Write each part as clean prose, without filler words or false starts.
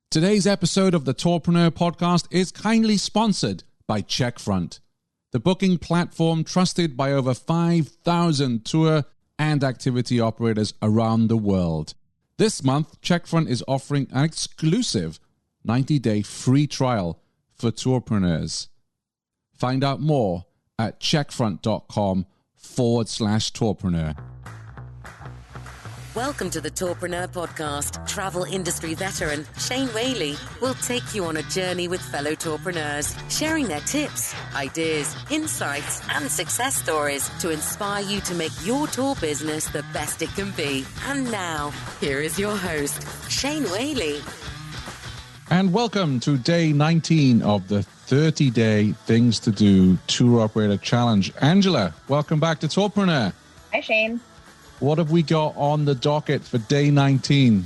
Today's episode of the Tourpreneur Podcast is kindly sponsored by Checkfront, the booking platform trusted by over 5,000 tour and activity operators around the world. This month, Checkfront is offering an exclusive 90-day free trial for tourpreneurs. Find out more at checkfront.com/tourpreneur. Welcome to the Tourpreneur Podcast. Travel industry veteran Shane Whaley will take you on a journey with fellow tourpreneurs, sharing their tips, ideas, insights, and success stories to inspire you to make your tour business the best it can be. And now, here is your host, Shane Whaley. And welcome to day 19 of the 30-day Things to Do Tour Operator Challenge. Angela, welcome back to Tourpreneur. Hi, Shane. What have we got on the docket for day 19?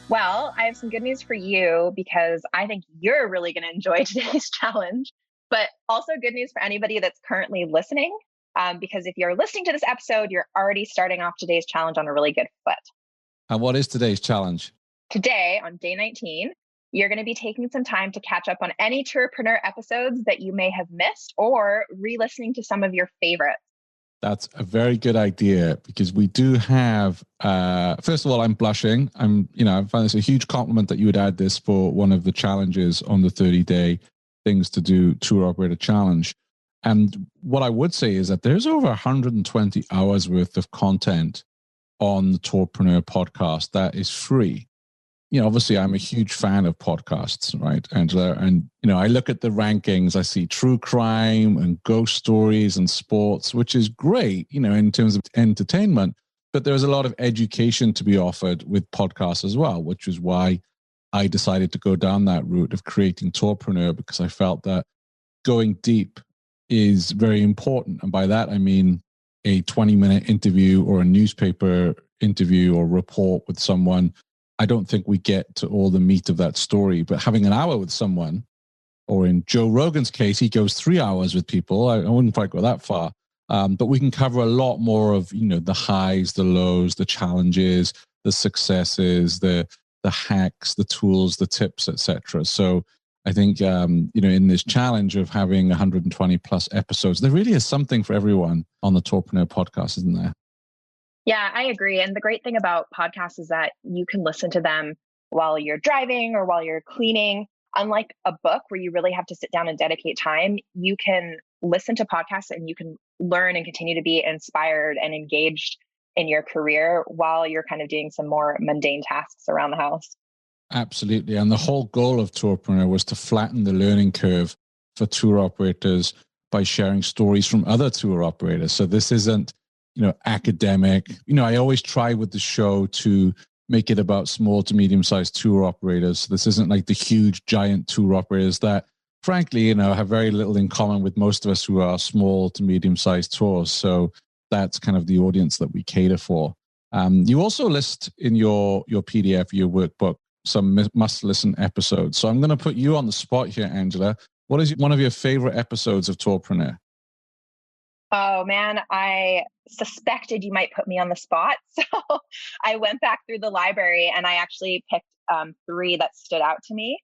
Well, I have some good news for you because I think you're really going to enjoy today's challenge, but also good news for anybody that's currently listening, because if you're listening to this episode, you're already starting off today's challenge on a really good foot. And what is today's challenge? Today, on day 19, you're going to be taking some time to catch up on any Tourpreneur episodes that you may have missed or re-listening to some of your favorites. That's a very good idea because we do have, first of all, I'm blushing. I find this a huge compliment that you would add this for one of the challenges on the 30-day Things to Do Tour Operator Challenge. And what I would say is that there's over 120 hours worth of content on the Tourpreneur podcast that is free. Obviously I'm a huge fan of podcasts, right, Angela? And, I look at the rankings, I see true crime and ghost stories and sports, which is great, in terms of entertainment. But there's a lot of education to be offered with podcasts as well, which is why I decided to go down that route of creating Tourpreneur, because I felt that going deep is very important. And by that, I mean a 20-minute interview or a newspaper interview or report with someone. I don't think we get to all the meat of that story, but having an hour with someone, or in Joe Rogan's case, he goes 3 hours with people. I wouldn't quite go that far, but we can cover a lot more of, the highs, the lows, the challenges, the successes, the hacks, the tools, the tips, etc. So I think, in this challenge of having 120 plus episodes, there really is something for everyone on the Tourpreneur podcast, isn't there? Yeah, I agree. And the great thing about podcasts is that you can listen to them while you're driving or while you're cleaning. Unlike a book where you really have to sit down and dedicate time, you can listen to podcasts and you can learn and continue to be inspired and engaged in your career while you're kind of doing some more mundane tasks around the house. Absolutely. And the whole goal of Tourpreneur was to flatten the learning curve for tour operators by sharing stories from other tour operators. So this isn't academic. I always try with the show to make it about small to medium-sized tour operators. This isn't like the huge, giant tour operators that, frankly, have very little in common with most of us who are small to medium-sized tours. So that's kind of the audience that we cater for. You also list in your PDF, your workbook, some must-listen episodes. So I'm going to put you on the spot here, Angela. What is one of your favorite episodes of Tourpreneur? Oh man, I suspected you might put me on the spot. So I went back through the library and I actually picked 3 that stood out to me.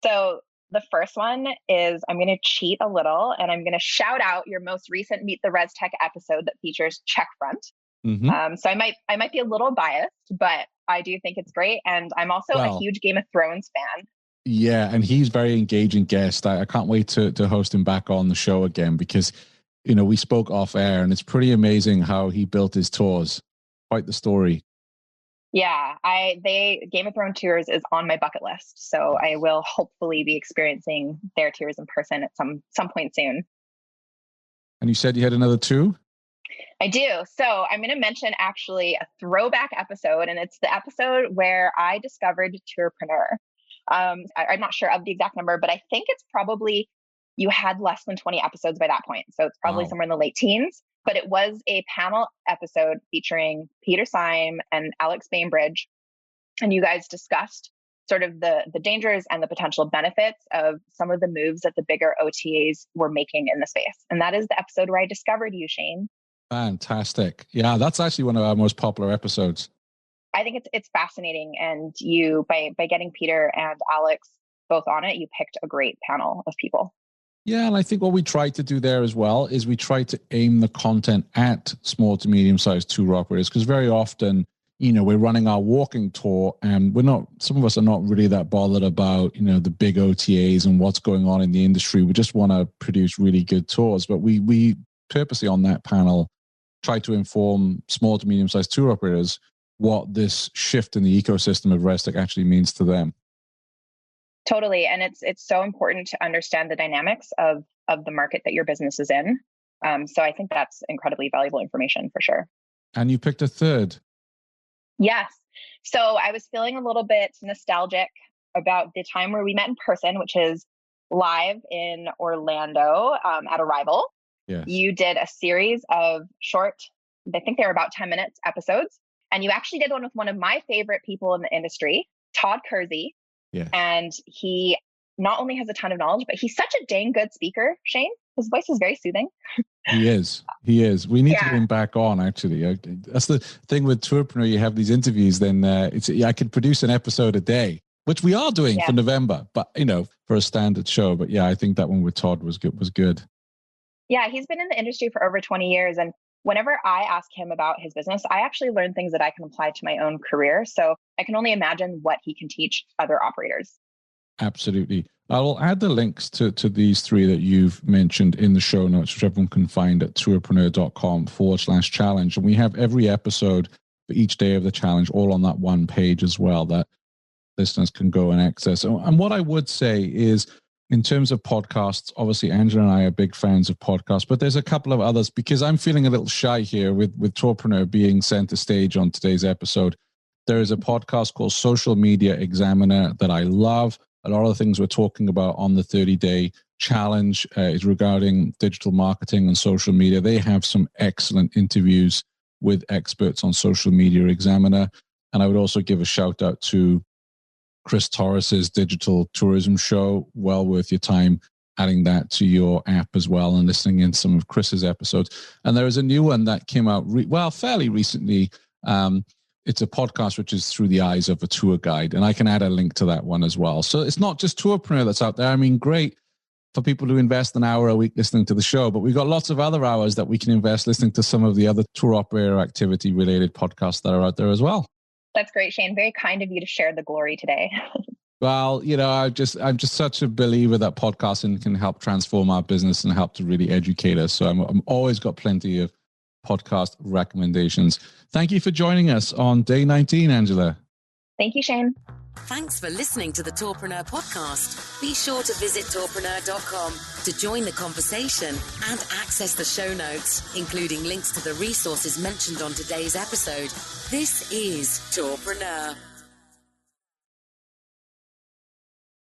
So the first one is, I'm going to cheat a little and I'm going to shout out your most recent Meet the Res Tech episode that features Checkfront. Mm-hmm. So I might be a little biased, but I do think it's great. And I'm also a huge Game of Thrones fan. Yeah, and he's very engaging guest. I can't wait to host him back on the show again because we spoke off air and it's pretty amazing how he built his tours. Quite the story. Yeah, Game of Thrones tours is on my bucket list. So I will hopefully be experiencing their tours in person at some point soon. And you said you had another 2? I do. So I'm going to mention actually a throwback episode, and it's the episode where I discovered Tourpreneur. I'm not sure of the exact number, but I think it's probably you had less than 20 episodes by that point. So it's probably somewhere in the late teens, but it was a panel episode featuring Peter Syme and Alex Bainbridge. And you guys discussed sort of the dangers and the potential benefits of some of the moves that the bigger OTAs were making in the space. And that is the episode where I discovered you, Shane. Fantastic. Yeah, that's actually one of our most popular episodes. I think it's fascinating. And you, by getting Peter and Alex both on it, you picked a great panel of people. Yeah, and I think what we try to do there as well is we try to aim the content at small to medium-sized tour operators, because very often, we're running our walking tour and some of us are not really that bothered about, the big OTAs and what's going on in the industry. We just want to produce really good tours. But we purposely on that panel try to inform small to medium-sized tour operators what this shift in the ecosystem of Restec actually means to them. Totally. And it's so important to understand the dynamics of the market that your business is in. So I think that's incredibly valuable information for sure. And you picked a third. Yes. So I was feeling a little bit nostalgic about the time where we met in person, which is live in Orlando at Arrival. Yes. You did a series of short, I think they were about 10 minutes episodes. And you actually did one with one of my favorite people in the industry, Todd Kersey. Yeah. And he not only has a ton of knowledge, but he's such a dang good speaker, Shane. His voice is very soothing. He is. We need to get him back on, actually. That's the thing with Tourpreneur. You have these interviews, then I could produce an episode a day, which we are doing for November, but, for a standard show. But yeah, I think that one with Todd was good. Yeah, he's been in the industry for over 20 years. And whenever I ask him about his business, I actually learn things that I can apply to my own career. So I can only imagine what he can teach other operators. Absolutely. I'll add the links to these three that you've mentioned in the show notes, which everyone can find at tourpreneur.com/challenge. And we have every episode for each day of the challenge all on that one page as well that listeners can go and access. And what I would say is, in terms of podcasts, obviously Angela and I are big fans of podcasts, but there's a couple of others, because I'm feeling a little shy here with Tourpreneur being center stage on today's episode. There is a podcast called Social Media Examiner that I love. A lot of the things we're talking about on the 30-day challenge is regarding digital marketing and social media. They have some excellent interviews with experts on Social Media Examiner. And I would also give a shout out to Chris Torres's digital tourism show. Well worth your time adding that to your app as well and listening in some of Chris's episodes. And there is a new one that came out fairly recently. It's a podcast which is through the eyes of a tour guide, and I can add a link to that one as well. So it's not just Tourpreneur that's out there. I mean, great for people who invest an hour a week listening to the show, but we've got lots of other hours that we can invest listening to some of the other tour operator activity related podcasts that are out there as well. That's great, Shane. Very kind of you to share the glory today. Well, I'm just such a believer that podcasting can help transform our business and help to really educate us. So I'm always got plenty of podcast recommendations. Thank you for joining us on day 19, Angela. Thank you, Shane. Thanks for listening to the Tourpreneur Podcast. Be sure to visit tourpreneur.com to join the conversation and access the show notes, including links to the resources mentioned on today's episode. This is Tourpreneur.